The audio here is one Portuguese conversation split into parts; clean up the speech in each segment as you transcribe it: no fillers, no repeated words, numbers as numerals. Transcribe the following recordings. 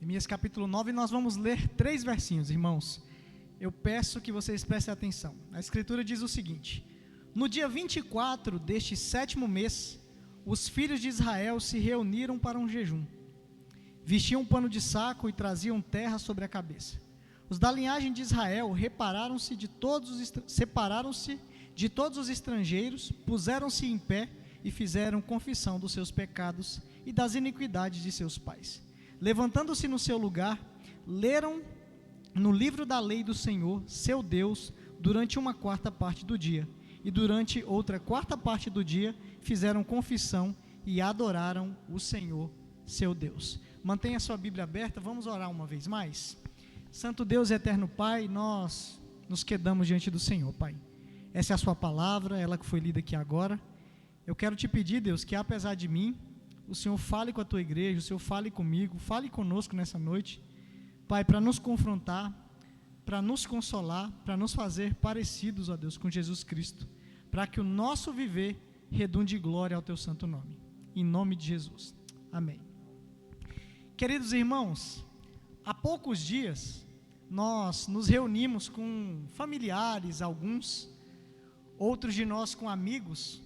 Jeremias capítulo 9, nós vamos ler 3 versinhos, irmãos. Eu peço que vocês prestem atenção. A escritura diz o seguinte: no dia 24 deste 7º mês, os filhos de Israel se reuniram para um jejum. Vestiam um pano de saco e traziam terra sobre a cabeça. Os da linhagem de Israel separaram-se de todos os estrangeiros, puseram-se em pé e fizeram confissão dos seus pecados e das iniquidades de seus pais. Levantando-se no seu lugar, leram no livro da lei do Senhor, seu Deus, durante 1/4 parte do dia, e durante outra 1/4 parte do dia fizeram confissão e adoraram o Senhor, seu Deus. Mantenha sua Bíblia aberta, vamos orar uma vez mais. Santo Deus e eterno Pai, nós nos quedamos diante do Senhor, Pai. Essa é a sua palavra, ela que foi lida aqui agora. Eu quero te pedir, Deus, que apesar de mim, o Senhor fale com a tua igreja, o Senhor fale comigo, fale conosco nessa noite, Pai, para nos confrontar, para nos consolar, para nos fazer parecidos, ó Deus, com Jesus Cristo, para que o nosso viver redunde glória ao teu santo nome. Em nome de Jesus. Amém. Queridos irmãos, há poucos dias nós nos reunimos com familiares, outros de nós com amigos,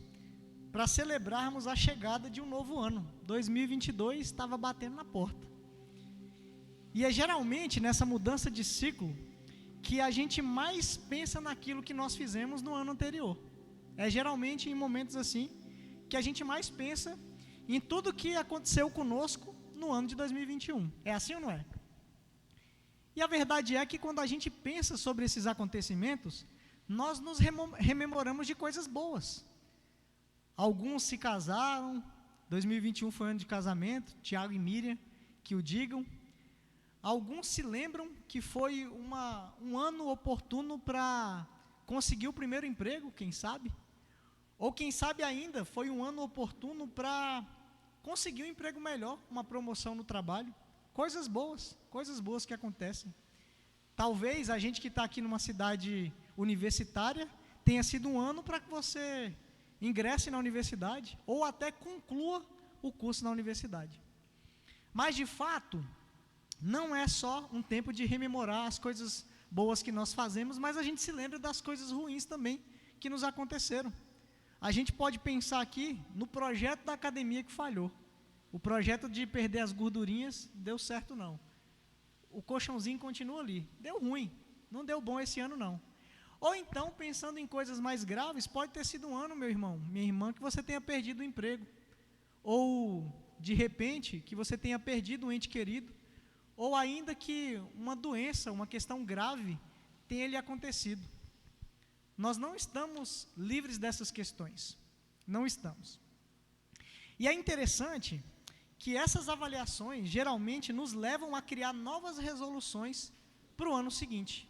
para celebrarmos a chegada de um novo ano. 2022 estava batendo na porta. E é geralmente nessa mudança de ciclo que a gente mais pensa naquilo que nós fizemos no ano anterior. É geralmente em momentos assim que a gente mais pensa em tudo que aconteceu conosco no ano de 2021. É assim ou não é? E a verdade é que quando a gente pensa sobre esses acontecimentos, nós nos rememoramos de coisas boas. Alguns se casaram, 2021 foi ano de casamento, Tiago e Miriam, que o digam. Alguns se lembram que foi um ano oportuno para conseguir o primeiro emprego, quem sabe? Ou quem sabe ainda, foi um ano oportuno para conseguir um emprego melhor, uma promoção no trabalho. Coisas boas que acontecem. Talvez a gente que está aqui numa cidade universitária tenha sido um ano para que você ingresse na universidade ou até conclua o curso na universidade. Mas de fato, não é só um tempo de rememorar as coisas boas que nós fazemos, mas a gente se lembra das coisas ruins também que nos aconteceram. A gente pode pensar aqui no projeto da academia que falhou. O projeto de perder as gordurinhas deu certo não. O colchãozinho continua ali. Deu ruim, não deu bom esse ano não. Ou então, pensando em coisas mais graves, pode ter sido um ano, meu irmão, minha irmã, que você tenha perdido o emprego. Ou, de repente, que você tenha perdido um ente querido. Ou ainda que uma doença, uma questão grave, tenha lhe acontecido. Nós não estamos livres dessas questões. Não estamos. E é interessante que essas avaliações geralmente nos levam a criar novas resoluções para o ano seguinte.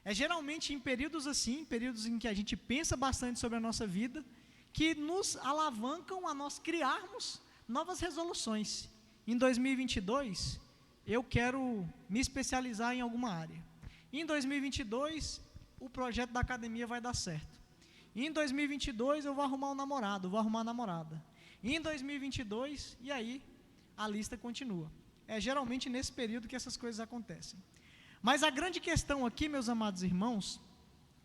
É geralmente em períodos assim, períodos em que a gente pensa bastante sobre a nossa vida, que nos alavancam a nós criarmos novas resoluções. Em 2022, eu quero me especializar em alguma área. Em 2022, o projeto da academia vai dar certo. Em 2022, eu vou arrumar um namorado, vou arrumar uma namorada. Em 2022, e aí a lista continua. É geralmente nesse período que essas coisas acontecem. Mas a grande questão aqui, meus amados irmãos,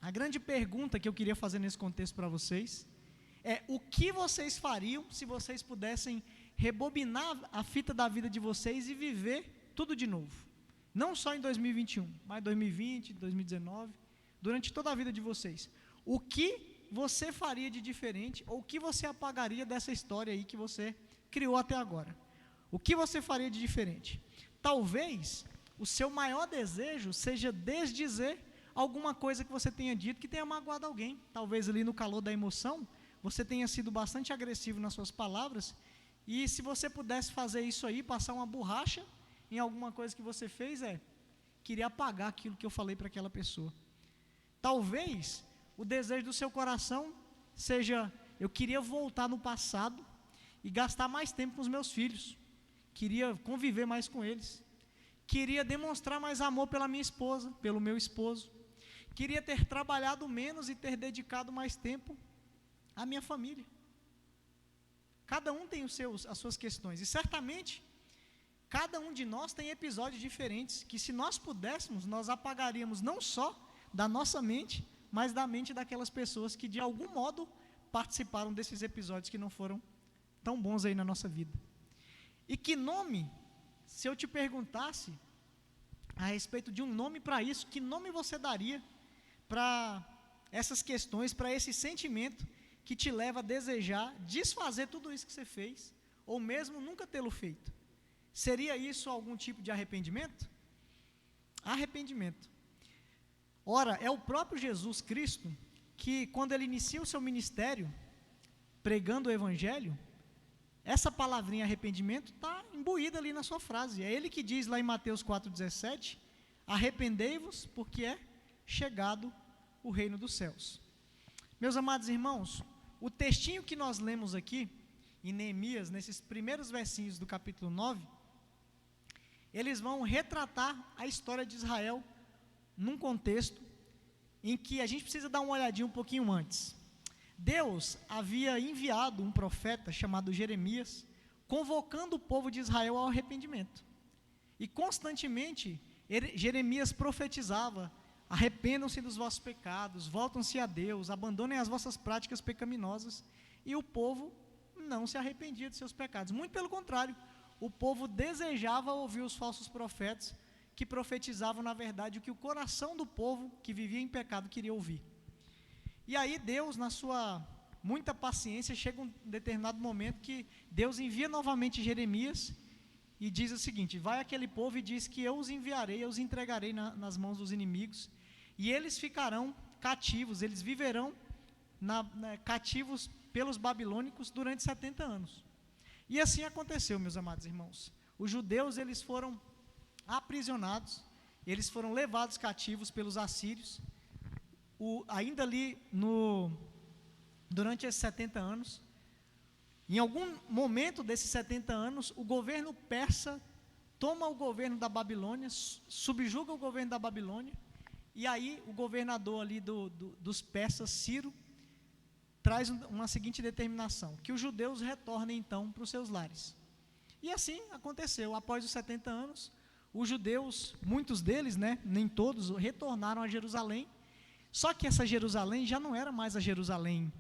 a grande pergunta que eu queria fazer nesse contexto para vocês, é o que vocês fariam se vocês pudessem rebobinar a fita da vida de vocês e viver tudo de novo. Não só em 2021, mas 2020, 2019, durante toda a vida de vocês. O que você faria de diferente, ou o que você apagaria dessa história aí que você criou até agora? O que você faria de diferente? Talvez o seu maior desejo seja desdizer alguma coisa que você tenha dito que tenha magoado alguém. Talvez ali no calor da emoção, você tenha sido bastante agressivo nas suas palavras, e se você pudesse fazer isso aí, passar uma borracha em alguma coisa que você fez, queria apagar aquilo que eu falei para aquela pessoa. Talvez o desejo do seu coração seja, eu queria voltar no passado e gastar mais tempo com os meus filhos, queria conviver mais com eles, queria demonstrar mais amor pela minha esposa, pelo meu esposo, queria ter trabalhado menos e ter dedicado mais tempo à minha família. Cada um tem as suas questões, e certamente cada um de nós tem episódios diferentes, que se nós pudéssemos, nós apagaríamos não só da nossa mente, mas da mente daquelas pessoas que de algum modo participaram desses episódios que não foram tão bons aí na nossa vida. E que nome, se eu te perguntasse a respeito de um nome para isso, que nome você daria para essas questões, para esse sentimento que te leva a desejar desfazer tudo isso que você fez, ou mesmo nunca tê-lo feito? Seria isso algum tipo de arrependimento? Arrependimento. Ora, é o próprio Jesus Cristo que, quando ele inicia o seu ministério, pregando o Evangelho, essa palavrinha arrependimento está imbuída ali na sua frase. É ele que diz lá em Mateus 4,17: arrependei-vos, porque é chegado o reino dos céus. Meus amados irmãos, o textinho que nós lemos aqui, em Neemias, nesses primeiros versinhos do capítulo 9, eles vão retratar a história de Israel num contexto em que a gente precisa dar uma olhadinha um pouquinho antes. Deus havia enviado um profeta chamado Jeremias, convocando o povo de Israel ao arrependimento. E constantemente, Jeremias profetizava: arrependam-se dos vossos pecados, voltam-se a Deus, abandonem as vossas práticas pecaminosas. E o povo não se arrependia de seus pecados. Muito pelo contrário, o povo desejava ouvir os falsos profetas, que profetizavam, na verdade, o que o coração do povo que vivia em pecado queria ouvir. E aí Deus, na sua muita paciência, chega um determinado momento que Deus envia novamente Jeremias e diz o seguinte: vai aquele povo e diz que eu os enviarei, eu os entregarei nas mãos dos inimigos, e eles ficarão cativos, eles viverão cativos pelos babilônicos durante 70 anos. E assim aconteceu, meus amados irmãos. Os judeus, eles foram aprisionados, eles foram levados cativos pelos assírios, ainda ali durante esses 70 anos. Em algum momento desses 70 anos, o governo persa toma o governo da Babilônia, subjuga o governo da Babilônia, e aí o governador ali dos persas, Ciro, traz uma seguinte determinação: que os judeus retornem então para os seus lares. E assim aconteceu. Após os 70 anos, os judeus, muitos deles, nem todos, retornaram a Jerusalém. Só que essa Jerusalém já não era mais a Jerusalém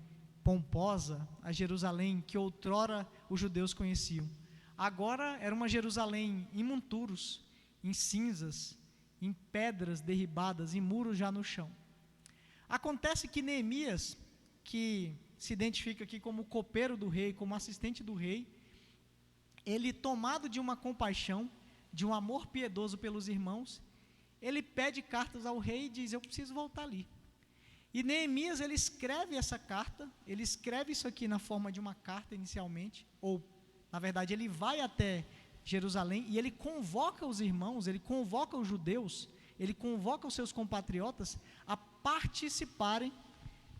pomposa, a Jerusalém que outrora os judeus conheciam. Agora era uma Jerusalém em monturos, em cinzas, em pedras derribadas, em muros já no chão. Acontece que Neemias, que se identifica aqui como copeiro do rei, como assistente do rei, ele, tomado de uma compaixão, de um amor piedoso pelos irmãos, ele pede cartas ao rei e diz: eu preciso voltar ali. E Neemias, ele escreve essa carta, ele escreve isso aqui na forma de uma carta inicialmente, ou, na verdade, ele vai até Jerusalém e ele convoca os irmãos, ele convoca os judeus, ele convoca os seus compatriotas a participarem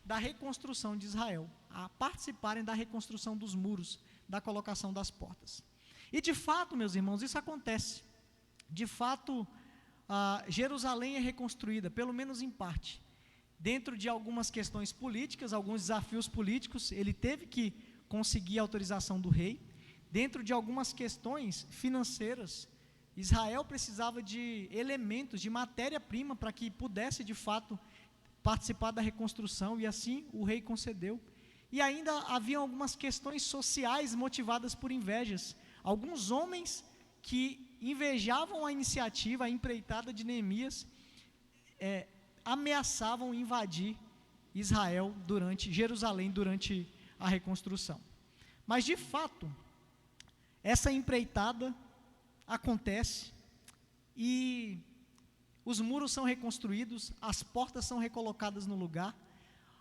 da reconstrução de Israel, a participarem da reconstrução dos muros, da colocação das portas. E de fato, meus irmãos, isso acontece. De fato, Jerusalém é reconstruída, pelo menos em parte. Dentro de algumas questões políticas, alguns desafios políticos, ele teve que conseguir a autorização do rei. Dentro de algumas questões financeiras, Israel precisava de elementos, de matéria-prima, para que pudesse, de fato, participar da reconstrução, e assim o rei concedeu. E ainda havia algumas questões sociais motivadas por invejas. Alguns homens que invejavam a iniciativa, a empreitada de Neemias, ameaçavam invadir Jerusalém durante a reconstrução. Mas de fato, essa empreitada acontece e os muros são reconstruídos, as portas são recolocadas no lugar,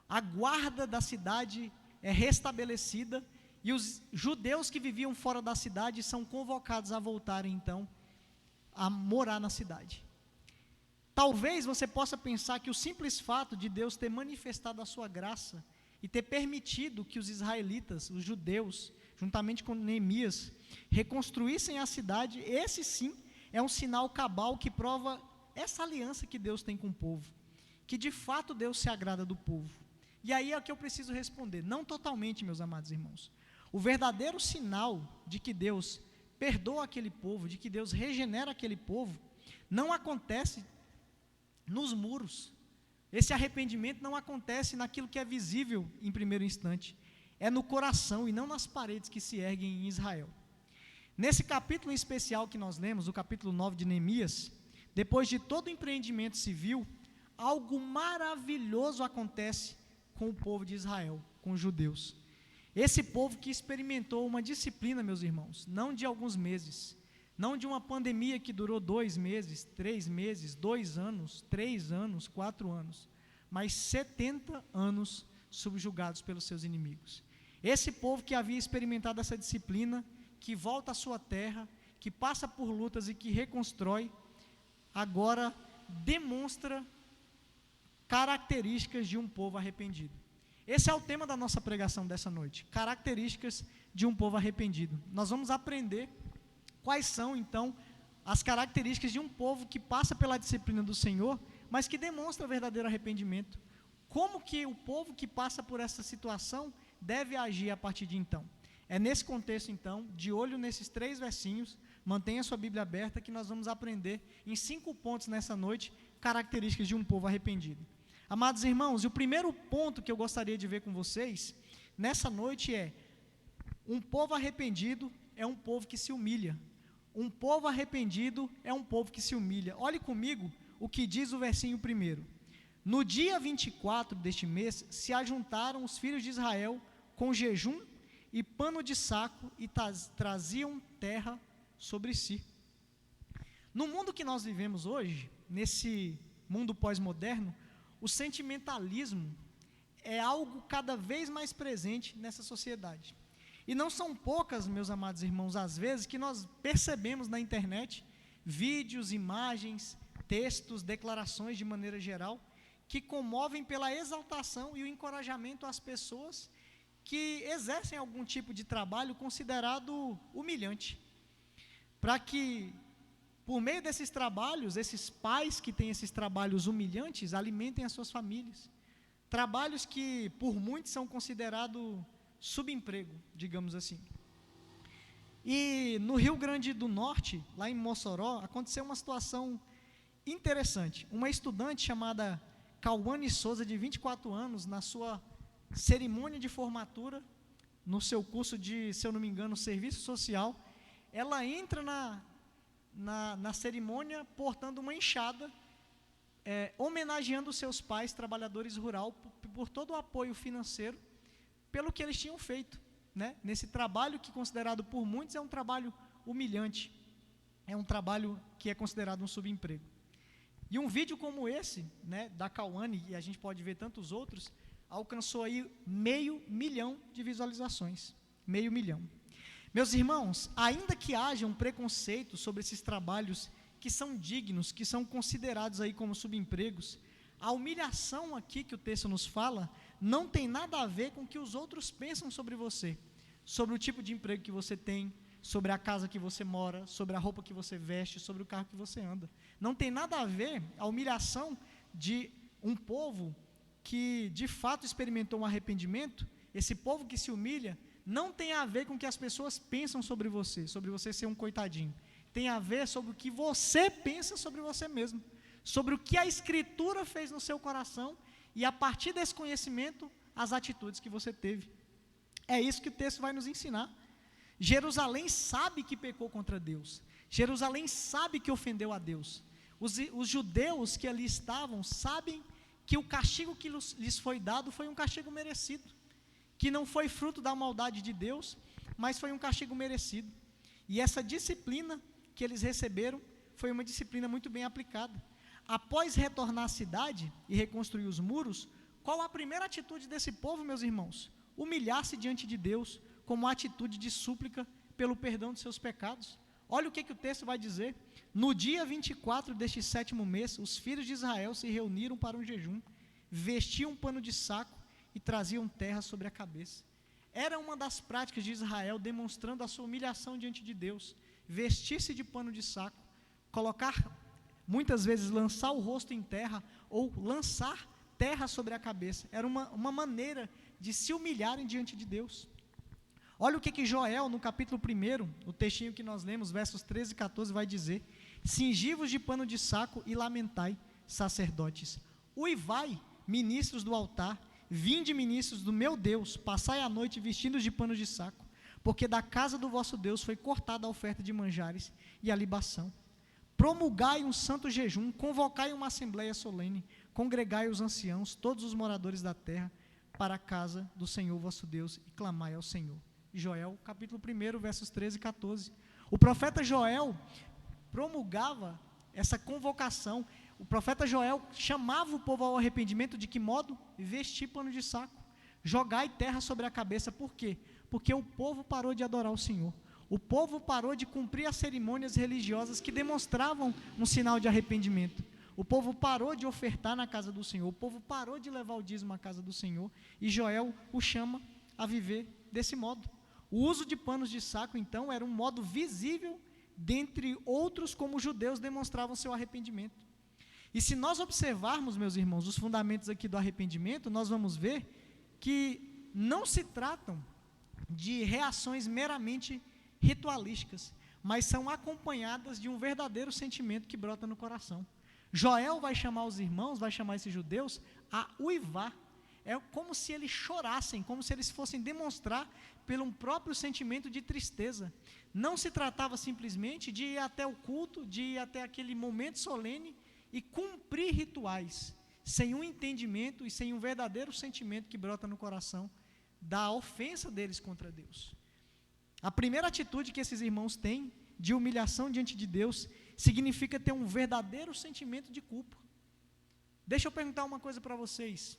a guarda da cidade é restabelecida e os judeus que viviam fora da cidade são convocados a voltarem então a morar na cidade. Talvez você possa pensar que o simples fato de Deus ter manifestado a sua graça e ter permitido que os israelitas, os judeus, juntamente com Neemias, reconstruíssem a cidade, esse sim é um sinal cabal que prova essa aliança que Deus tem com o povo, que de fato Deus se agrada do povo. E aí é o que eu preciso responder: não totalmente, meus amados irmãos. O verdadeiro sinal de que Deus perdoa aquele povo, de que Deus regenera aquele povo, não acontece nos muros. Esse arrependimento não acontece naquilo que é visível em primeiro instante, é no coração e não nas paredes que se erguem em Israel. Nesse capítulo em especial que nós lemos, o capítulo 9 de Neemias, depois de todo o empreendimento civil, algo maravilhoso acontece com o povo de Israel, com os judeus. Esse povo que experimentou uma disciplina, meus irmãos, não de alguns meses, não de uma pandemia que durou 2 meses, 3 meses, 2 anos, 3 anos, 4 anos, mas 70 anos subjugados pelos seus inimigos. Esse povo que havia experimentado essa disciplina, que volta à sua terra, que passa por lutas e que reconstrói, agora demonstra características de um povo arrependido. Esse é o tema da nossa pregação dessa noite, características de um povo arrependido. Nós vamos aprender quais são, então, as características de um povo que passa pela disciplina do Senhor, mas que demonstra verdadeiro arrependimento. Como que o povo que passa por essa situação deve agir a partir de então? É nesse contexto, então, de olho nesses 3 versinhos, mantenha sua Bíblia aberta, que nós vamos aprender em 5 pontos nessa noite, características de um povo arrependido. Amados irmãos, e o primeiro ponto que eu gostaria de ver com vocês, nessa noite um povo arrependido é um povo que se humilha. Um povo arrependido é um povo que se humilha. Olhe comigo o que diz o versinho 1. No dia 24 deste mês, se ajuntaram os filhos de Israel com jejum e pano de saco e traziam terra sobre si. No mundo que nós vivemos hoje, nesse mundo pós-moderno, o sentimentalismo é algo cada vez mais presente nessa sociedade. E não são poucas, meus amados irmãos, às vezes, que nós percebemos na internet, vídeos, imagens, textos, declarações de maneira geral, que comovem pela exaltação e o encorajamento às pessoas que exercem algum tipo de trabalho considerado humilhante. Para que, por meio desses trabalhos, esses pais que têm esses trabalhos humilhantes, alimentem as suas famílias. Trabalhos que, por muitos, são considerados subemprego, digamos assim. E no Rio Grande do Norte, lá em Mossoró, aconteceu uma situação interessante. Uma estudante chamada Cauane Souza, de 24 anos, na sua cerimônia de formatura, no seu curso de, se eu não me engano, serviço social, ela entra na cerimônia portando uma enxada, homenageando seus pais, trabalhadores rurais, por todo o apoio financeiro, pelo que eles tinham feito, né? Nesse trabalho que, considerado por muitos, é um trabalho humilhante, é um trabalho que é considerado um subemprego. E um vídeo como esse, né, da Cauane, e a gente pode ver tantos outros, alcançou aí 500 mil de visualizações, 500 mil. Meus irmãos, ainda que haja um preconceito sobre esses trabalhos que são dignos, que são considerados aí como subempregos, a humilhação aqui que o texto nos fala, não tem nada a ver com o que os outros pensam sobre você, sobre o tipo de emprego que você tem, sobre a casa que você mora, sobre a roupa que você veste, sobre o carro que você anda. Não tem nada a ver a humilhação de um povo que de fato experimentou um arrependimento. Esse povo que se humilha não tem a ver com o que as pessoas pensam sobre você ser um coitadinho. Tem a ver sobre o que você pensa sobre você mesmo, sobre o que a Escritura fez no seu coração, e a partir desse conhecimento, as atitudes que você teve. É isso que o texto vai nos ensinar. Jerusalém sabe que pecou contra Deus. Jerusalém sabe que ofendeu a Deus. Os judeus que ali estavam sabem que o castigo que lhes foi dado foi um castigo merecido, que não foi fruto da maldade de Deus, mas foi um castigo merecido. E essa disciplina que eles receberam foi uma disciplina muito bem aplicada. Após retornar à cidade e reconstruir os muros, qual a primeira atitude desse povo, meus irmãos? Humilhar-se diante de Deus, como atitude de súplica pelo perdão de seus pecados. Olha o que o texto vai dizer. No dia 24 deste 7º mês, os filhos de Israel se reuniram para um jejum, vestiam um pano de saco e traziam terra sobre a cabeça. Era uma das práticas de Israel, demonstrando a sua humilhação diante de Deus. Vestir-se de pano de saco, muitas vezes lançar o rosto em terra, ou lançar terra sobre a cabeça. Era uma maneira de se humilharem diante de Deus. Olha o que Joel, no capítulo 1, o textinho que nós lemos, versos 13 e 14, vai dizer: Cingi-vos de pano de saco e lamentai, sacerdotes. Uivai, ministros do altar, vinde, ministros do meu Deus, passai a noite vestidos de pano de saco, porque da casa do vosso Deus foi cortada a oferta de manjares e a libação. Promulgai um santo jejum, convocai uma assembleia solene, congregai os anciãos, todos os moradores da terra, para a casa do Senhor vosso Deus, e clamai ao Senhor. Joel, capítulo 1, versos 13 e 14. O profeta Joel promulgava essa convocação. O profeta Joel chamava o povo ao arrependimento. De que modo? Vestir pano de saco, jogai terra sobre a cabeça. Por quê? Porque o povo parou de adorar o Senhor. O povo parou de cumprir as cerimônias religiosas que demonstravam um sinal de arrependimento. O povo parou de ofertar na casa do Senhor. O povo parou de levar o dízimo à casa do Senhor. E Joel o chama a viver desse modo. O uso de panos de saco, então, era um modo visível, dentre outros, como os judeus demonstravam seu arrependimento. E se nós observarmos, meus irmãos, os fundamentos aqui do arrependimento, nós vamos ver que não se tratam de reações meramente ritualísticas, mas são acompanhadas de um verdadeiro sentimento que brota no coração. Joel vai chamar os irmãos, vai chamar esses judeus a uivar. É como se eles chorassem, como se eles fossem demonstrar pelo próprio sentimento de tristeza. Não se tratava simplesmente de ir até o culto, de ir até aquele momento solene e cumprir rituais, sem um entendimento e sem um verdadeiro sentimento que brota no coração da ofensa deles contra Deus. A primeira atitude que esses irmãos têm de humilhação diante de Deus significa ter um verdadeiro sentimento de culpa. Deixa eu perguntar uma coisa para vocês.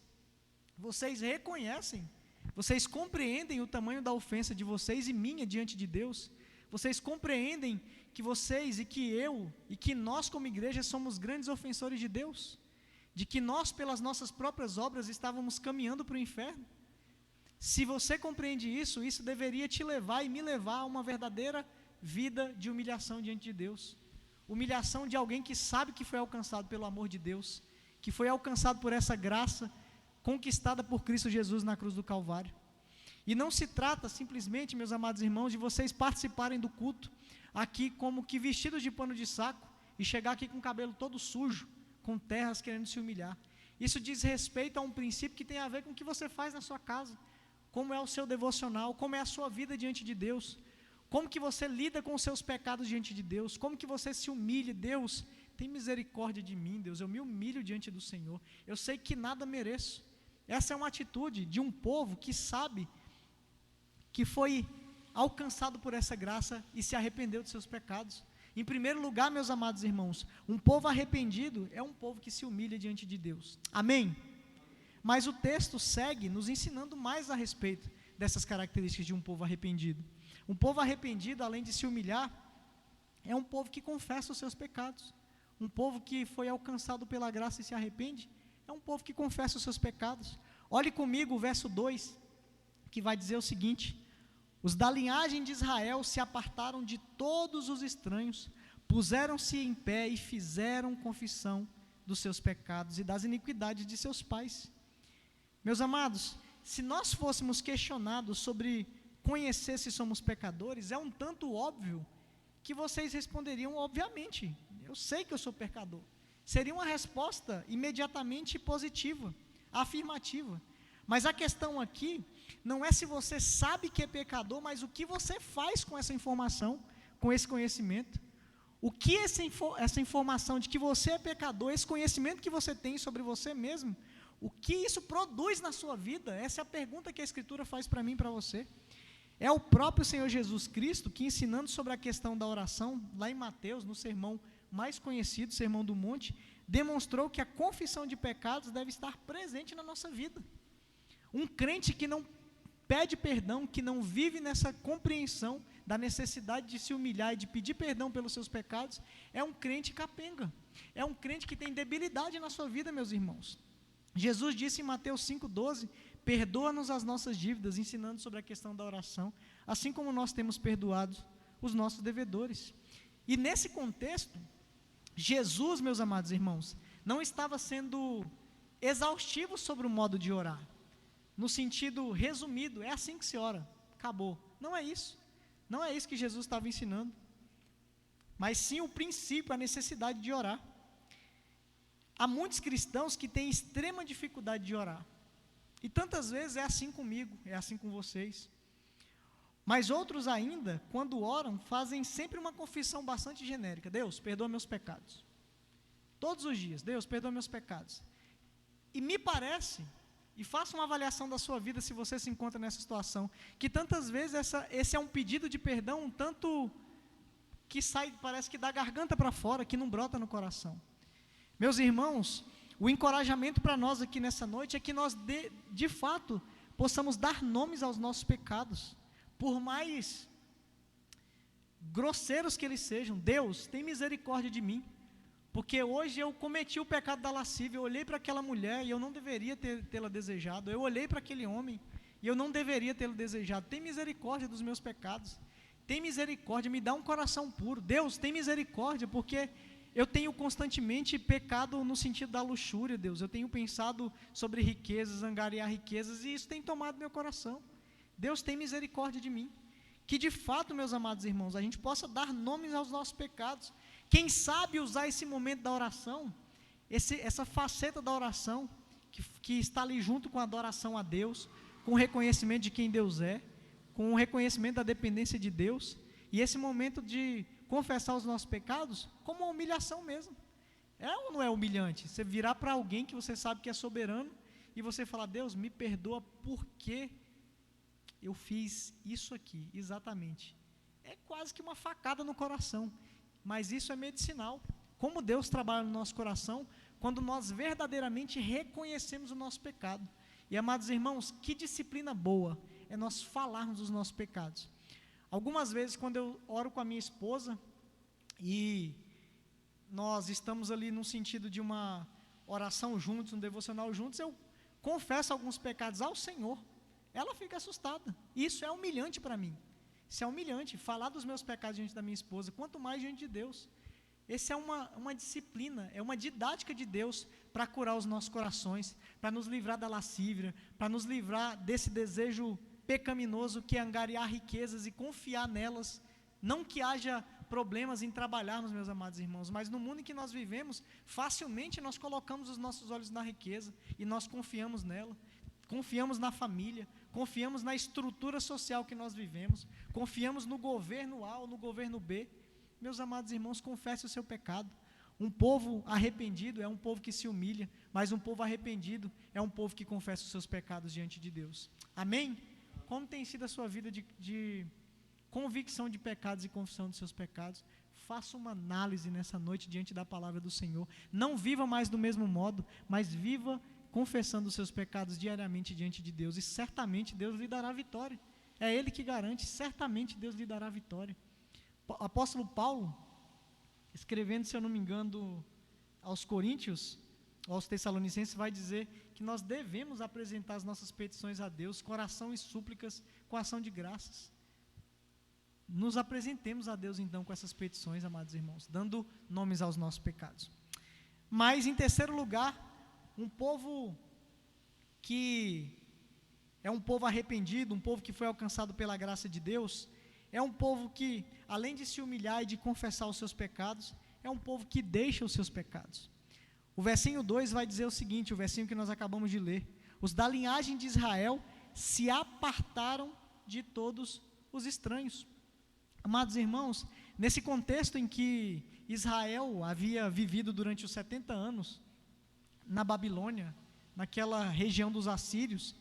Vocês reconhecem, vocês compreendem o tamanho da ofensa de vocês e minha diante de Deus? Vocês compreendem que vocês e que eu e que nós como igreja somos grandes ofensores de Deus? De que nós pelas nossas próprias obras estávamos caminhando para o inferno? Se você compreende isso, isso deveria te levar e me levar a uma verdadeira vida de humilhação diante de Deus. Humilhação de alguém que sabe que foi alcançado pelo amor de Deus, que foi alcançado por essa graça conquistada por Cristo Jesus na cruz do Calvário. E não se trata simplesmente, meus amados irmãos, de vocês participarem do culto aqui como que vestidos de pano de saco e chegar aqui com o cabelo todo sujo, com terras, querendo se humilhar. Isso diz respeito a um princípio que tem a ver com o que você faz na sua casa, como é o seu devocional, como é a sua vida diante de Deus, como que você lida com os seus pecados diante de Deus, como que você se humilha. Deus, tem misericórdia de mim, Deus, eu me humilho diante do Senhor, eu sei que nada mereço. Essa é uma atitude de um povo que sabe que foi alcançado por essa graça e se arrependeu de seus pecados. Em primeiro lugar, meus amados irmãos, um povo arrependido é um povo que se humilha diante de Deus. Amém? Mas o texto segue nos ensinando mais a respeito dessas características de um povo arrependido. Um povo arrependido, além de se humilhar, é um povo que confessa os seus pecados. Um povo que foi alcançado pela graça e se arrepende, é um povo que confessa os seus pecados. Olhe comigo o verso 2, que vai dizer o seguinte: os da linhagem de Israel se apartaram de todos os estranhos, puseram-se em pé e fizeram confissão dos seus pecados e das iniquidades de seus pais. Meus amados, se nós fôssemos questionados sobre conhecer se somos pecadores, é um tanto óbvio que vocês responderiam: obviamente, eu sei que eu sou pecador. Seria uma resposta imediatamente positiva, afirmativa. Mas a questão aqui não é se você sabe que é pecador, mas o que você faz com essa informação, com esse conhecimento. O que essa informação de que você é pecador, esse conhecimento que você tem sobre você mesmo, o que isso produz na sua vida? Essa é a pergunta que a Escritura faz para mim e para você. É o próprio Senhor Jesus Cristo que, ensinando sobre a questão da oração, lá em Mateus, no sermão mais conhecido, Sermão do Monte, demonstrou que a confissão de pecados deve estar presente na nossa vida. Um crente que não pede perdão, que não vive nessa compreensão da necessidade de se humilhar e de pedir perdão pelos seus pecados, é um crente capenga, é um crente que tem debilidade na sua vida, meus irmãos. Jesus disse em Mateus 5,12, perdoa-nos as nossas dívidas, ensinando sobre a questão da oração, assim como nós temos perdoado os nossos devedores. E nesse contexto, Jesus, meus amados irmãos, não estava sendo exaustivo sobre o modo de orar, no sentido resumido: é assim que se ora, acabou, Não é isso. Não é isso que Jesus estava ensinando. Mas sim o princípio, a necessidade de orar. Há muitos cristãos que têm extrema dificuldade de orar. E tantas vezes é assim comigo, é assim com vocês. Mas outros ainda, quando oram, fazem sempre uma confissão bastante genérica. Deus, perdoa meus pecados. Todos os dias, Deus, perdoa meus pecados. E me parece, e faça uma avaliação da sua vida se você se encontra nessa situação, que tantas vezes esse é um pedido de perdão um tanto que sai, parece que da garganta para fora, que não brota no coração. Meus irmãos, o encorajamento para nós aqui nessa noite é que nós, de fato, possamos dar nomes aos nossos pecados, por mais grosseiros que eles sejam. Deus, tem misericórdia de mim, porque hoje eu cometi o pecado da lascívia. Eu olhei para aquela mulher e eu não deveria tê-la desejado. Eu olhei para aquele homem e eu não deveria tê-lo desejado. Tem misericórdia dos meus pecados. Tem misericórdia, me dá um coração puro. Deus, tem misericórdia, porque eu tenho constantemente pecado no sentido da luxúria, Deus. Eu tenho pensado sobre riquezas, angariar riquezas, e isso tem tomado meu coração. Deus, tem misericórdia de mim. Que de fato, meus amados irmãos, a gente possa dar nomes aos nossos pecados. Quem sabe usar esse momento da oração, essa faceta da oração, que está ali junto com a adoração a Deus, com o reconhecimento de quem Deus é, com o reconhecimento da dependência de Deus, e esse momento de confessar os nossos pecados como uma humilhação mesmo. É ou não é humilhante? Você virar para alguém que você sabe que é soberano e você falar: Deus, me perdoa porque eu fiz isso aqui, exatamente. É quase que uma facada no coração, mas isso é medicinal. Como Deus trabalha no nosso coração quando nós verdadeiramente reconhecemos o nosso pecado. E, amados irmãos, que disciplina boa é nós falarmos dos nossos pecados. Algumas vezes, quando eu oro com a minha esposa e nós estamos ali no sentido de uma oração juntos, um devocional juntos, eu confesso alguns pecados ao Senhor. Ela fica assustada. Isso é humilhante para mim. Isso é humilhante, falar dos meus pecados diante da minha esposa, quanto mais diante de Deus. Essa é uma disciplina, é uma didática de Deus para curar os nossos corações, para nos livrar da lascívia, para nos livrar desse desejo pecaminoso que é angariar riquezas e confiar nelas. Não que haja problemas em trabalharmos, meus amados irmãos, mas no mundo em que nós vivemos, facilmente nós colocamos os nossos olhos na riqueza e nós confiamos nela. Confiamos na família, confiamos na estrutura social que nós vivemos, confiamos no governo A ou no governo B. Meus amados irmãos, confesse o seu pecado. Um povo arrependido é um povo que se humilha, mas um povo arrependido é um povo que confessa os seus pecados diante de Deus. Amém? Como tem sido a sua vida de convicção de pecados e confissão dos seus pecados? Faça uma análise nessa noite diante da palavra do Senhor. Não viva mais do mesmo modo, mas viva confessando os seus pecados diariamente diante de Deus, e certamente Deus lhe dará vitória. É Ele que garante, certamente Deus lhe dará vitória. O apóstolo Paulo, escrevendo, se eu não me engano, aos Coríntios, aos Tessalonicenses, vai dizer que nós devemos apresentar as nossas petições a Deus, com oração e súplicas, com ação de graças. Nos apresentemos a Deus então com essas petições, amados irmãos, dando nomes aos nossos pecados. Mas, em terceiro lugar, um povo que é um povo arrependido, um povo que foi alcançado pela graça de Deus, é um povo que, além de se humilhar e de confessar os seus pecados, é um povo que deixa os seus pecados. O versinho 2 vai dizer o seguinte, o versinho que nós acabamos de ler: os da linhagem de Israel se apartaram de todos os estranhos. Amados irmãos, nesse contexto em que Israel havia vivido durante os 70 anos, na Babilônia, naquela região dos assírios,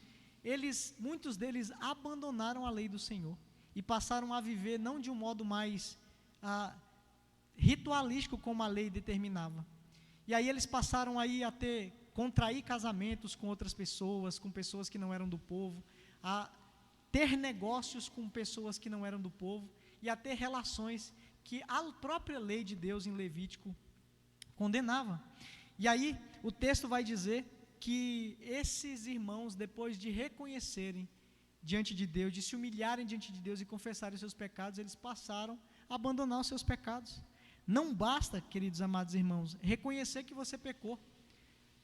muitos deles abandonaram a lei do Senhor e passaram a viver não de um modo mais ritualístico como a lei determinava. E aí eles passaram aí a contrair casamentos com outras pessoas, com pessoas que não eram do povo, a ter negócios com pessoas que não eram do povo e a ter relações que a própria lei de Deus em Levítico condenava. E aí o texto vai dizer que esses irmãos, depois de reconhecerem diante de Deus, de se humilharem diante de Deus e confessarem os seus pecados, eles passaram a abandonar os seus pecados. Não basta, queridos amados irmãos, reconhecer que você pecou.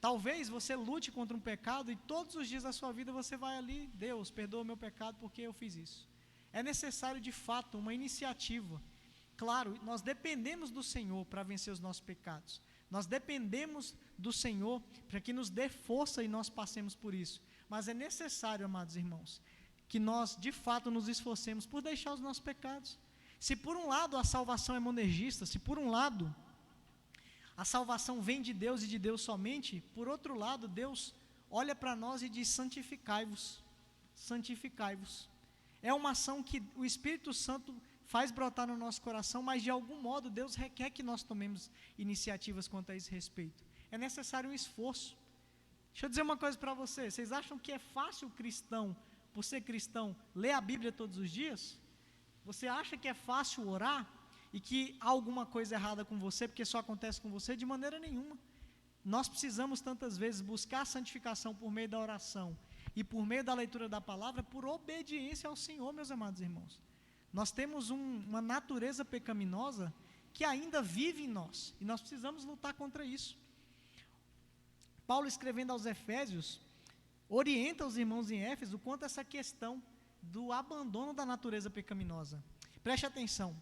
Talvez você lute contra um pecado e todos os dias da sua vida você vai ali: Deus, perdoa o meu pecado porque eu fiz isso. é necessário de fato uma iniciativa. Claro, nós dependemos do Senhor para vencer os nossos pecados. Nós dependemos do Senhor para que nos dê força e nós passemos por isso. Mas é necessário, amados irmãos, que nós de fato nos esforcemos por deixar os nossos pecados. Se por um lado a salvação é monergista, se por um lado a salvação vem de Deus e de Deus somente, por outro lado Deus olha para nós e diz: santificai-vos, santificai-vos. É uma ação que o Espírito Santo faz brotar no nosso coração, mas de algum modo Deus requer que nós tomemos iniciativas quanto a esse respeito. É necessário um esforço. Deixa eu dizer uma coisa para vocês acham que é fácil o cristão, por ser cristão, ler a Bíblia todos os dias? Você acha que é fácil orar e que há alguma coisa errada com você, porque só acontece com você? De maneira nenhuma. Nós precisamos tantas vezes buscar a santificação por meio da oração e por meio da leitura da palavra, por obediência ao Senhor, meus amados irmãos. Nós temos uma natureza pecaminosa que ainda vive em nós, e nós precisamos lutar contra isso. Paulo, escrevendo aos Efésios, orienta os irmãos em Éfeso quanto a essa questão do abandono da natureza pecaminosa. Preste atenção.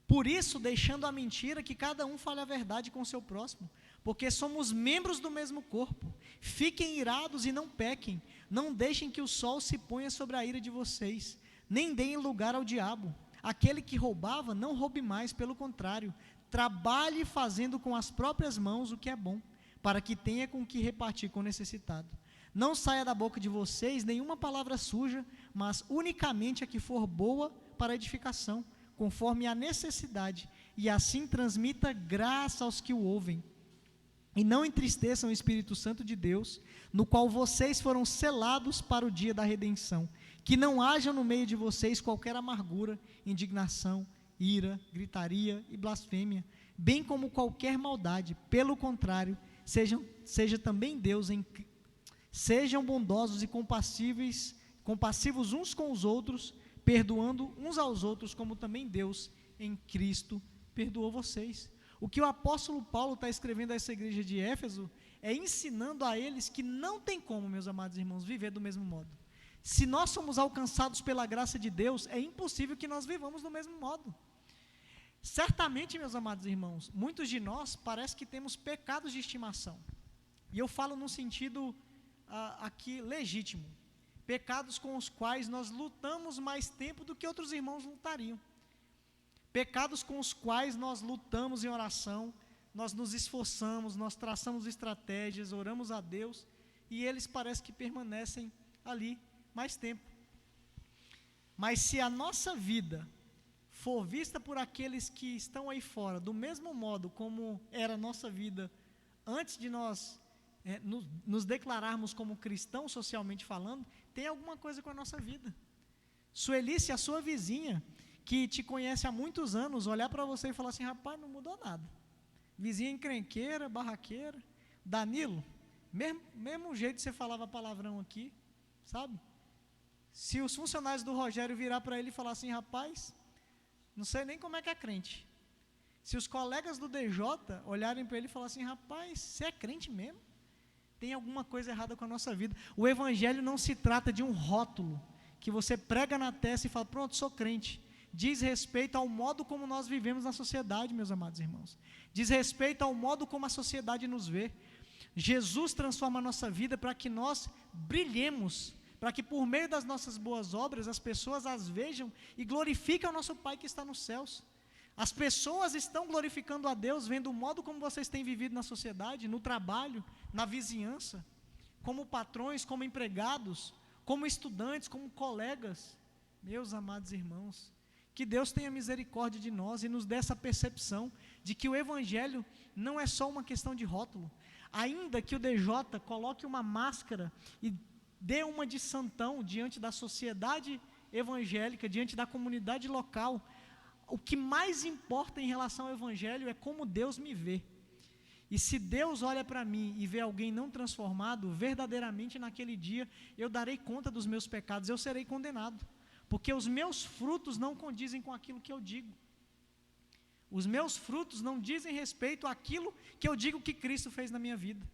Por isso, deixando a mentira, que cada um fale a verdade com o seu próximo, porque somos membros do mesmo corpo. Fiquem irados e não pequem, não deixem que o sol se ponha sobre a ira de vocês, nem deem lugar ao diabo. Aquele que roubava, não roube mais, pelo contrário, trabalhe fazendo com as próprias mãos o que é bom, para que tenha com que repartir com o necessitado. Não saia da boca de vocês nenhuma palavra suja, mas unicamente a que for boa para edificação, conforme a necessidade, e assim transmita graça aos que o ouvem. E não entristeçam o Espírito Santo de Deus, no qual vocês foram selados para o dia da redenção. Que não haja no meio de vocês qualquer amargura, indignação, ira, gritaria e blasfêmia, bem como qualquer maldade. Pelo contrário, seja também Deus sejam bondosos e compassivos uns com os outros, perdoando uns aos outros, como também Deus em Cristo perdoou vocês. O que o apóstolo Paulo está escrevendo a essa igreja de Éfeso é ensinando a eles que não tem como, meus amados irmãos, viver do mesmo modo. Se nós somos alcançados pela graça de Deus, é impossível que nós vivamos do mesmo modo. Certamente, meus amados irmãos, muitos de nós parece que temos pecados de estimação. E eu falo num sentido aqui legítimo. Pecados com os quais nós lutamos mais tempo do que outros irmãos lutariam. Pecados com os quais nós lutamos em oração, nós nos esforçamos, nós traçamos estratégias, oramos a Deus, e eles parecem que permanecem ali mais tempo. Mas se a nossa vida for vista por aqueles que estão aí fora, do mesmo modo como era a nossa vida antes de nós nos declararmos como cristãos, socialmente falando, tem alguma coisa com a nossa vida. Suelice, a sua vizinha, que te conhece há muitos anos, olhar para você e falar assim: rapaz, não mudou nada. Vizinha encrenqueira, barraqueira. Danilo, mesmo jeito que você falava palavrão aqui, sabe? Se os funcionários do Rogério virar para ele e falar assim: rapaz, não sei nem como é que é crente. Se os colegas do DJ olharem para ele e falar assim: rapaz, você é crente mesmo? Tem alguma coisa errada com a nossa vida. O evangelho não se trata de um rótulo que você prega na testa e fala: pronto, sou crente. Diz respeito ao modo como nós vivemos na sociedade, meus amados irmãos. Diz respeito ao modo como a sociedade nos vê. Jesus transforma a nossa vida para que nós brilhemos, para que por meio das nossas boas obras as pessoas as vejam e glorifiquem o nosso Pai que está nos céus. As pessoas estão glorificando a Deus vendo o modo como vocês têm vivido na sociedade, no trabalho, na vizinhança, como patrões, como empregados, como estudantes, como colegas. Meus amados irmãos, que Deus tenha misericórdia de nós e nos dê essa percepção de que o evangelho não é só uma questão de rótulo. Ainda que o DJ coloque uma máscara e dê uma de santão diante da sociedade evangélica, diante da comunidade local, o que mais importa em relação ao evangelho é como Deus me vê. E se Deus olha para mim e vê alguém não transformado, verdadeiramente naquele dia eu darei conta dos meus pecados, eu serei condenado, porque os meus frutos não condizem com aquilo que eu digo. Os meus frutos não dizem respeito àquilo que eu digo que Cristo fez na minha vida.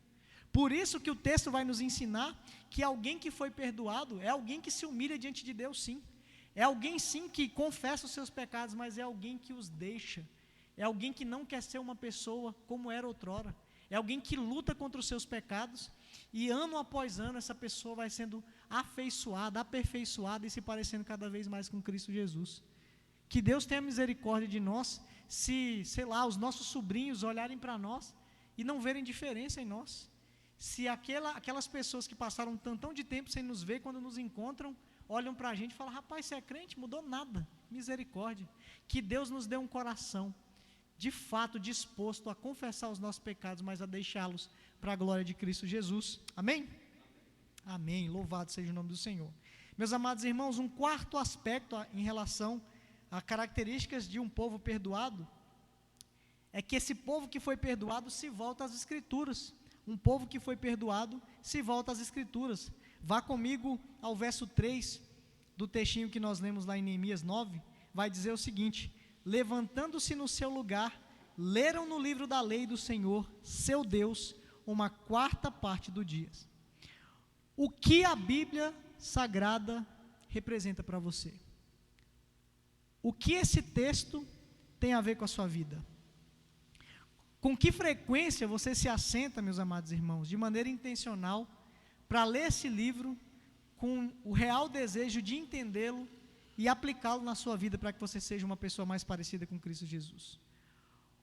Por isso que o texto vai nos ensinar que alguém que foi perdoado é alguém que se humilha diante de Deus, sim. É alguém sim que confessa os seus pecados, mas é alguém que os deixa. É alguém que não quer ser uma pessoa como era outrora. É alguém que luta contra os seus pecados e ano após ano essa pessoa vai sendo afeiçoada, aperfeiçoada e se parecendo cada vez mais com Cristo Jesus. Que Deus tenha misericórdia de nós, se, sei lá, os nossos sobrinhos olharem para nós e não verem diferença em nós. Se aquelas pessoas que passaram tantão de tempo sem nos ver, quando nos encontram, olham para a gente e falam, rapaz, você é crente? Mudou nada. Misericórdia. Que Deus nos dê um coração de fato disposto a confessar os nossos pecados, mas a deixá-los para a glória de Cristo Jesus. Amém? Amém. Louvado seja o nome do Senhor. Meus amados irmãos, um quarto aspecto em relação a características de um povo perdoado é que esse povo que foi perdoado se volta às Escrituras. Um povo que foi perdoado se volta às Escrituras. Vá comigo ao verso 3 do textinho que nós lemos lá em Neemias 9, vai dizer o seguinte: levantando-se no seu lugar, leram no livro da lei do Senhor, seu Deus, uma quarta parte do dia. O que a Bíblia Sagrada representa para você? O que esse texto tem a ver com a sua vida? Com que frequência você se assenta, meus amados irmãos, de maneira intencional, para ler esse livro com o real desejo de entendê-lo e aplicá-lo na sua vida para que você seja uma pessoa mais parecida com Cristo Jesus?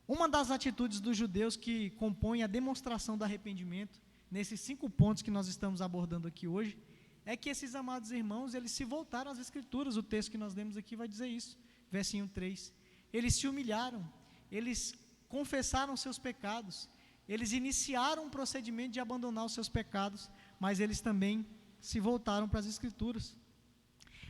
Uma das atitudes dos judeus que compõem a demonstração do arrependimento, nesses 5 pontos que nós estamos abordando aqui hoje, é que esses amados irmãos, eles se voltaram às Escrituras. O texto que nós lemos aqui vai dizer isso, versinho 3. Eles se humilharam, eles confessaram seus pecados, eles iniciaram um procedimento de abandonar os seus pecados, mas eles também se voltaram para as Escrituras.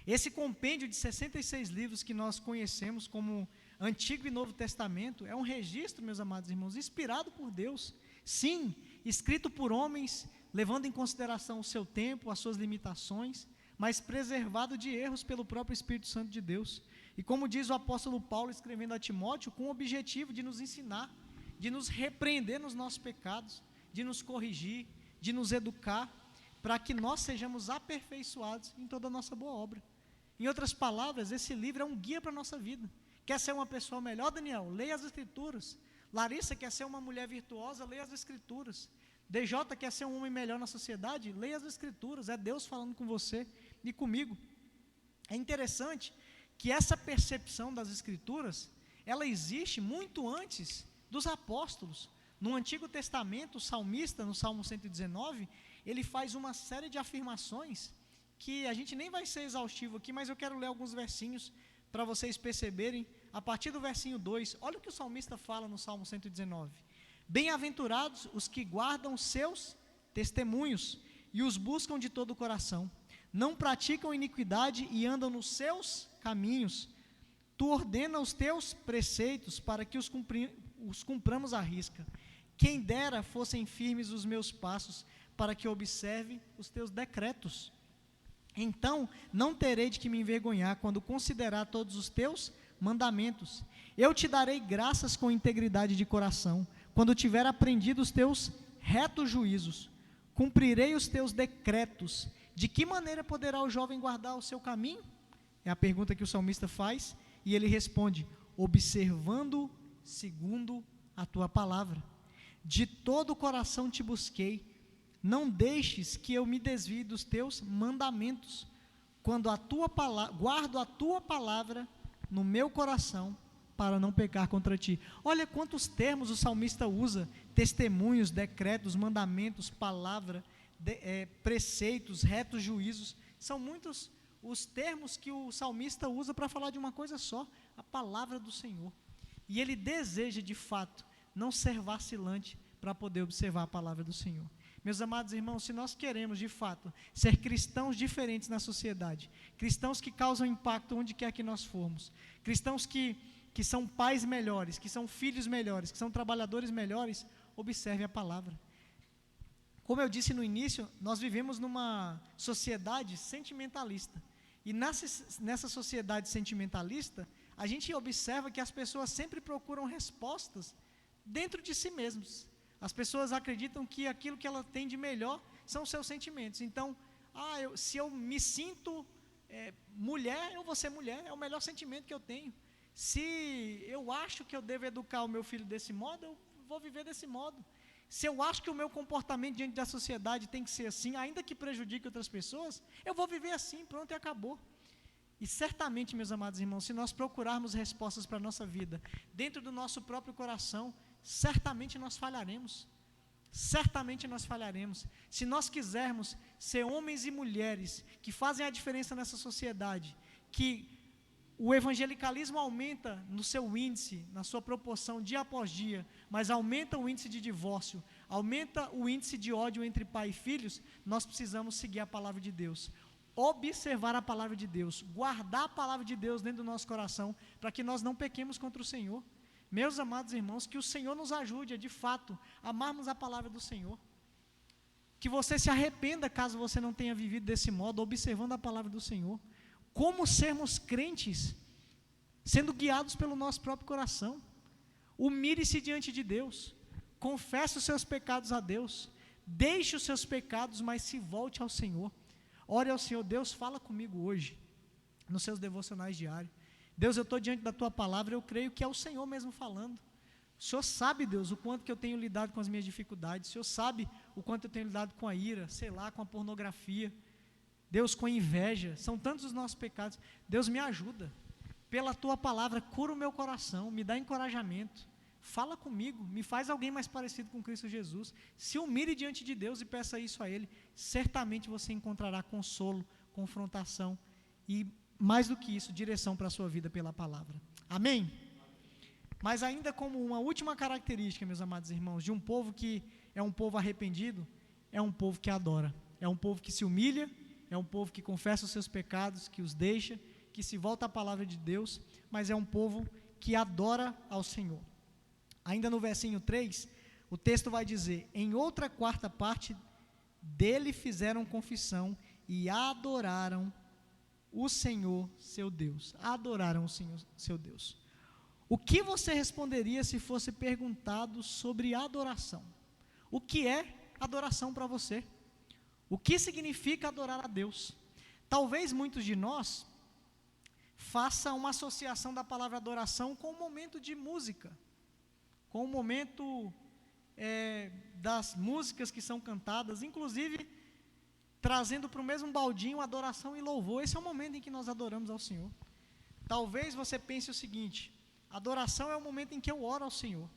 Esse compêndio de 66 livros que nós conhecemos como Antigo e Novo Testamento é um registro, meus amados irmãos, inspirado por Deus, sim, escrito por homens, levando em consideração o seu tempo, as suas limitações, mas preservado de erros pelo próprio Espírito Santo de Deus. E como diz o apóstolo Paulo escrevendo a Timóteo, com o objetivo de nos ensinar, de nos repreender nos nossos pecados, de nos corrigir, de nos educar, para que nós sejamos aperfeiçoados em toda a nossa boa obra. Em outras palavras, esse livro é um guia para a nossa vida. Quer ser uma pessoa melhor, Daniel? Leia as Escrituras. Larissa quer ser uma mulher virtuosa? Leia as Escrituras. DJ quer ser um homem melhor na sociedade? Leia as Escrituras. É Deus falando com você e comigo. É interessante que essa percepção das Escrituras, ela existe muito antes dos apóstolos. No Antigo Testamento, o salmista, no Salmo 119, ele faz uma série de afirmações que a gente nem vai ser exaustivo aqui, mas eu quero ler alguns versinhos para vocês perceberem. A partir do versinho 2, olha o que o salmista fala no Salmo 119. Bem-aventurados os que guardam seus testemunhos e os buscam de todo o coração. Não praticam iniquidade e andam nos seus caminhos. Tu ordena os teus preceitos para que os cumpramos à risca. Quem dera fossem firmes os meus passos, para que observe os teus decretos. Então não terei de que me envergonhar quando considerar todos os teus mandamentos. Eu te darei graças com integridade de coração, quando tiver aprendido os teus retos juízos. Cumprirei os teus decretos. De que maneira poderá o jovem guardar o seu caminho? É a pergunta que o salmista faz, e ele responde: observando segundo a tua palavra. De todo o coração te busquei, não deixes que eu me desvie dos teus mandamentos. Quando guardo a tua palavra no meu coração, para não pecar contra ti. Olha quantos termos o salmista usa: testemunhos, decretos, mandamentos, palavra, preceitos, retos juízos. São muitos os termos que o salmista usa para falar de uma coisa só: a palavra do Senhor. E ele deseja, de fato, não ser vacilante para poder observar a palavra do Senhor. Meus amados irmãos, se nós queremos, de fato, ser cristãos diferentes na sociedade, cristãos que causam impacto onde quer que nós formos, cristãos que são pais melhores, que são filhos melhores, que são trabalhadores melhores, observe a palavra. Como eu disse no início, nós vivemos numa sociedade sentimentalista. E nessa sociedade sentimentalista, a gente observa que as pessoas sempre procuram respostas dentro de si mesmos. As pessoas acreditam que aquilo que ela tem de melhor são os seus sentimentos. Então, se eu me sinto mulher, eu vou ser mulher, é o melhor sentimento que eu tenho. Se eu acho que eu devo educar o meu filho desse modo, eu vou viver desse modo. Se eu acho que o meu comportamento diante da sociedade tem que ser assim, ainda que prejudique outras pessoas, eu vou viver assim, pronto, e acabou. E certamente, meus amados irmãos, se nós procurarmos respostas para a nossa vida dentro do nosso próprio coração, certamente nós falharemos. Certamente nós falharemos. Se nós quisermos ser homens e mulheres que fazem a diferença nessa sociedade, que o evangelicalismo aumenta no seu índice, na sua proporção dia após dia, mas aumenta o índice de divórcio, aumenta o índice de ódio entre pai e filhos, nós precisamos seguir a palavra de Deus, observar a palavra de Deus, guardar a palavra de Deus dentro do nosso coração, para que nós não pequemos contra o Senhor. Meus amados irmãos, que o Senhor nos ajude a, de fato, amarmos a palavra do Senhor. Que você se arrependa caso você não tenha vivido desse modo, observando a palavra do Senhor. Como sermos crentes, sendo guiados pelo nosso próprio coração. Humilhe-se diante de Deus, confesse os seus pecados a Deus, deixe os seus pecados, mas se volte ao Senhor. Ore ao Senhor: Deus, fala comigo hoje, nos seus devocionais diários. Deus, eu estou diante da Tua palavra, eu creio que é o Senhor mesmo falando. O Senhor sabe, Deus, o quanto que eu tenho lidado com as minhas dificuldades. O Senhor sabe o quanto eu tenho lidado com a ira, sei lá, com a pornografia. Deus, com a inveja. São tantos os nossos pecados. Deus, me ajuda. Pela Tua palavra, cura o meu coração, me dá encorajamento. Fala comigo, me faz alguém mais parecido com Cristo Jesus. Se humilhe diante de Deus e peça isso a Ele. Certamente você encontrará consolo, confrontação e, mais do que isso, direção para a sua vida pela palavra. Amém? Mas ainda como uma última característica, meus amados irmãos, de um povo que é um povo arrependido, é um povo que adora, é um povo que se humilha, é um povo que confessa os seus pecados, que os deixa, que se volta à palavra de Deus, mas é um povo que adora ao Senhor. Ainda no versinho 3, o texto vai dizer: em outra quarta parte dele fizeram confissão e adoraram o Senhor seu Deus. Adoraram o Senhor seu Deus. O que você responderia se fosse perguntado sobre adoração? O que é adoração para você? O que significa adorar a Deus? Talvez muitos de nós façam uma associação da palavra adoração com um momento de música, com um momento das músicas que são cantadas, inclusive trazendo para o mesmo baldinho adoração e louvor. Esse é o momento em que nós adoramos ao Senhor. Talvez você pense o seguinte: adoração é o momento em que eu oro ao Senhor.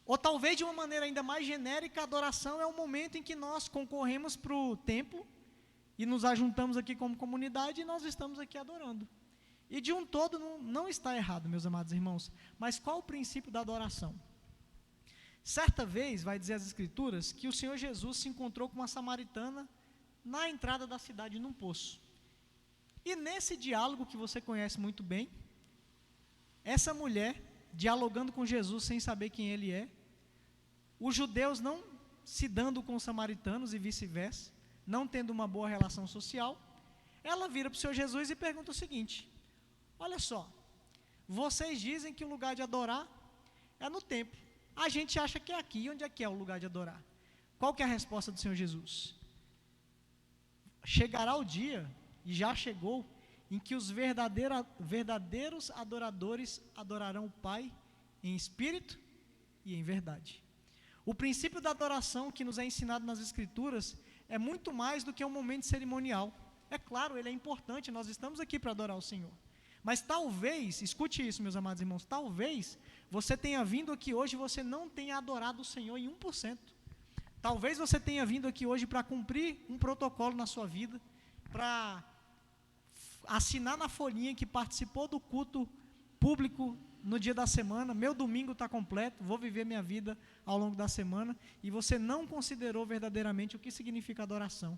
Ou talvez de uma maneira ainda mais genérica, adoração é o momento em que nós concorremos para o templo e nos ajuntamos aqui como comunidade e nós estamos aqui adorando. E de um todo não está errado, meus amados irmãos, mas qual o princípio da adoração? Certa vez, vai dizer as Escrituras, que o Senhor Jesus se encontrou com uma samaritana na entrada da cidade, num poço. E nesse diálogo que você conhece muito bem, essa mulher, dialogando com Jesus sem saber quem ele é, os judeus não se dando com os samaritanos e vice-versa, não tendo uma boa relação social, ela vira para o Senhor Jesus e pergunta o seguinte: olha só, vocês dizem que o lugar de adorar é no templo, a gente acha que é aqui. Onde é que é o lugar de adorar? Qual que é a resposta do Senhor Jesus? Chegará o dia, e já chegou, em que os verdadeiros adoradores adorarão o Pai em espírito e em verdade. O princípio da adoração que nos é ensinado nas Escrituras é muito mais do que um momento cerimonial. É claro, ele é importante, nós estamos aqui para adorar o Senhor. Mas talvez, escute isso, meus amados irmãos, talvez você tenha vindo aqui hoje e você não tenha adorado o Senhor em 1%. Talvez você tenha vindo aqui hoje para cumprir um protocolo na sua vida, para assinar na folhinha que participou do culto público no dia da semana, meu domingo está completo, vou viver minha vida ao longo da semana, e você não considerou verdadeiramente o que significa adoração.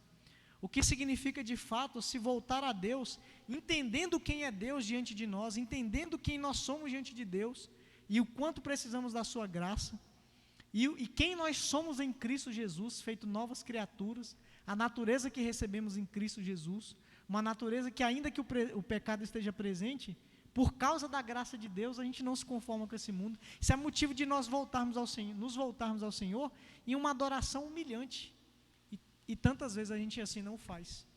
O que significa de fato se voltar a Deus, entendendo quem é Deus diante de nós, entendendo quem nós somos diante de Deus, e o quanto precisamos da sua graça, e quem nós somos em Cristo Jesus, feito novas criaturas, a natureza que recebemos em Cristo Jesus, uma natureza que, ainda que o pecado esteja presente, por causa da graça de Deus, a gente não se conforma com esse mundo. Isso é motivo de nós nos voltarmos ao Senhor em uma adoração humilhante. E tantas vezes a gente assim não faz.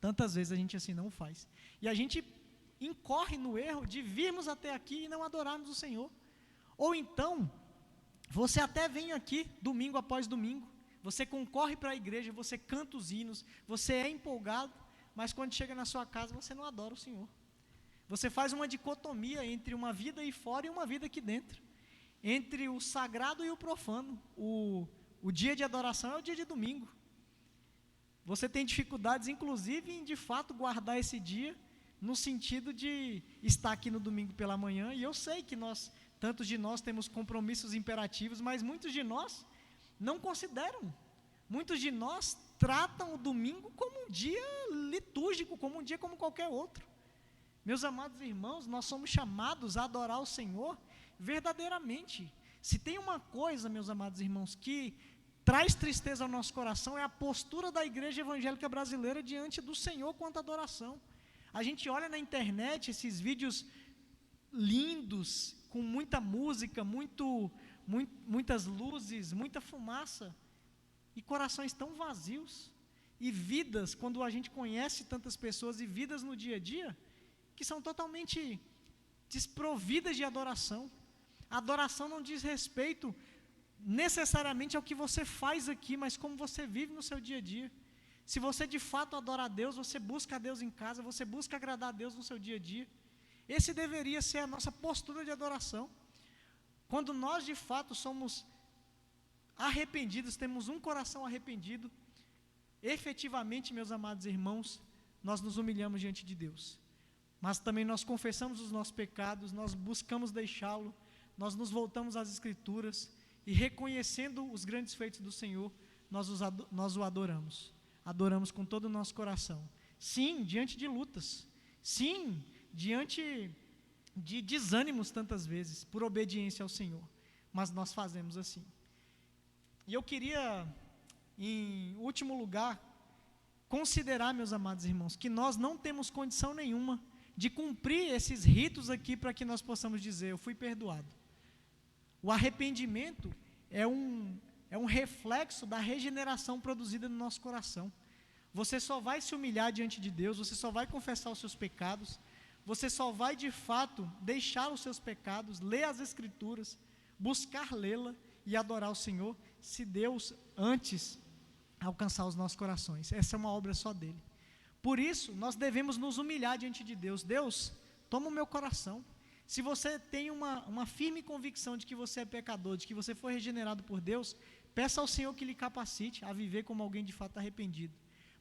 Tantas vezes a gente assim não faz. E a gente incorre no erro de virmos até aqui e não adorarmos o Senhor. Ou então, você até vem aqui, domingo após domingo, você concorre para a igreja, você canta os hinos, você é empolgado, mas quando chega na sua casa, você não adora o Senhor. Você faz uma dicotomia entre uma vida aí fora e uma vida aqui dentro. Entre o sagrado e o profano. O dia de adoração é o dia de domingo. Você tem dificuldades, inclusive, em de fato guardar esse dia, no sentido de estar aqui no domingo pela manhã, e eu sei que tantos de nós temos compromissos imperativos, mas muitos de nós não consideram. Muitos de nós tratam o domingo como um dia litúrgico, como um dia como qualquer outro. Meus amados irmãos, nós somos chamados a adorar o Senhor verdadeiramente. Se tem uma coisa, meus amados irmãos, que traz tristeza ao nosso coração, é a postura da igreja evangélica brasileira diante do Senhor quanto à adoração. A gente olha na internet esses vídeos lindos, com muita música, muitas luzes, muita fumaça, e corações tão vazios, e vidas, quando a gente conhece tantas pessoas, e vidas no dia a dia, que são totalmente desprovidas de adoração. A adoração não diz respeito necessariamente ao que você faz aqui, mas como você vive no seu dia a dia. Se você de fato adora a Deus, você busca a Deus em casa, você busca agradar a Deus no seu dia a dia. Esse deveria ser a nossa postura de adoração. Quando nós de fato somos arrependidos, temos um coração arrependido, efetivamente, meus amados irmãos, nós nos humilhamos diante de Deus. Mas também nós confessamos os nossos pecados, nós buscamos deixá-lo, nós nos voltamos às Escrituras e, reconhecendo os grandes feitos do Senhor, nós o adoramos. Adoramos com todo o nosso coração. Sim, diante de lutas. Sim, diante de desânimos tantas vezes, por obediência ao Senhor. Mas nós fazemos assim. E eu queria, em último lugar, considerar, meus amados irmãos, que nós não temos condição nenhuma de cumprir esses ritos aqui para que nós possamos dizer, eu fui perdoado. O arrependimento é um reflexo da regeneração produzida no nosso coração. Você só vai se humilhar diante de Deus, você só vai confessar os seus pecados, você só vai de fato deixar os seus pecados, ler as Escrituras, buscar lê-la e adorar o Senhor, se Deus antes alcançar os nossos corações. Essa é uma obra só dele. Por isso, nós devemos nos humilhar diante de Deus. Deus, toma o meu coração. Se você tem uma firme convicção de que você é pecador, de que você foi regenerado por Deus, peça ao Senhor que lhe capacite a viver como alguém de fato arrependido.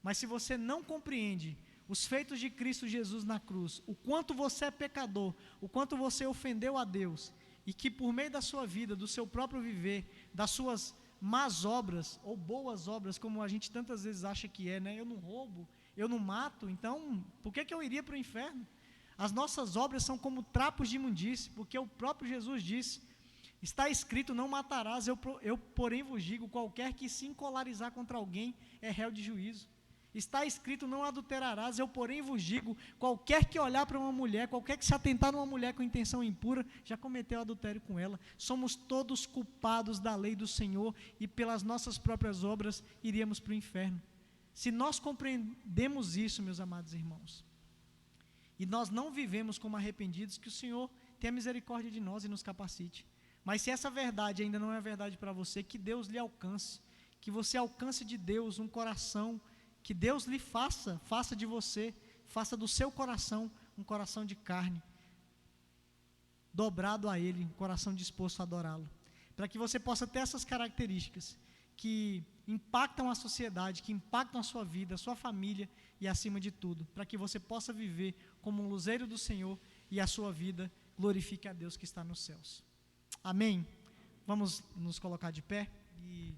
Mas se você não compreende os feitos de Cristo Jesus na cruz, o quanto você é pecador, o quanto você ofendeu a Deus, e que por meio da sua vida, do seu próprio viver, das suas más obras, ou boas obras, como a gente tantas vezes acha que é, né? Eu não roubo, eu não mato, então por que eu iria para o inferno? As nossas obras são como trapos de imundície, porque o próprio Jesus disse, está escrito, não matarás, eu porém vos digo, qualquer que se encolarizar contra alguém é réu de juízo. Está escrito, não adulterarás, eu porém vos digo, qualquer que olhar para uma mulher, qualquer que se atentar numa mulher com intenção impura, já cometeu adultério com ela. Somos todos culpados da lei do Senhor e pelas nossas próprias obras iríamos para o inferno. Se nós compreendemos isso, meus amados irmãos, e nós não vivemos como arrependidos, que o Senhor tenha misericórdia de nós e nos capacite. Mas se essa verdade ainda não é verdade para você, que Deus lhe alcance, que você alcance de Deus um coração, que Deus lhe faça de você, faça do seu coração um coração de carne, dobrado a Ele, um coração disposto a adorá-lo, para que você possa ter essas características que impactam a sociedade, que impactam a sua vida, a sua família e acima de tudo, para que você possa viver como um luzeiro do Senhor e a sua vida glorifique a Deus que está nos céus. Amém? Vamos nos colocar de pé e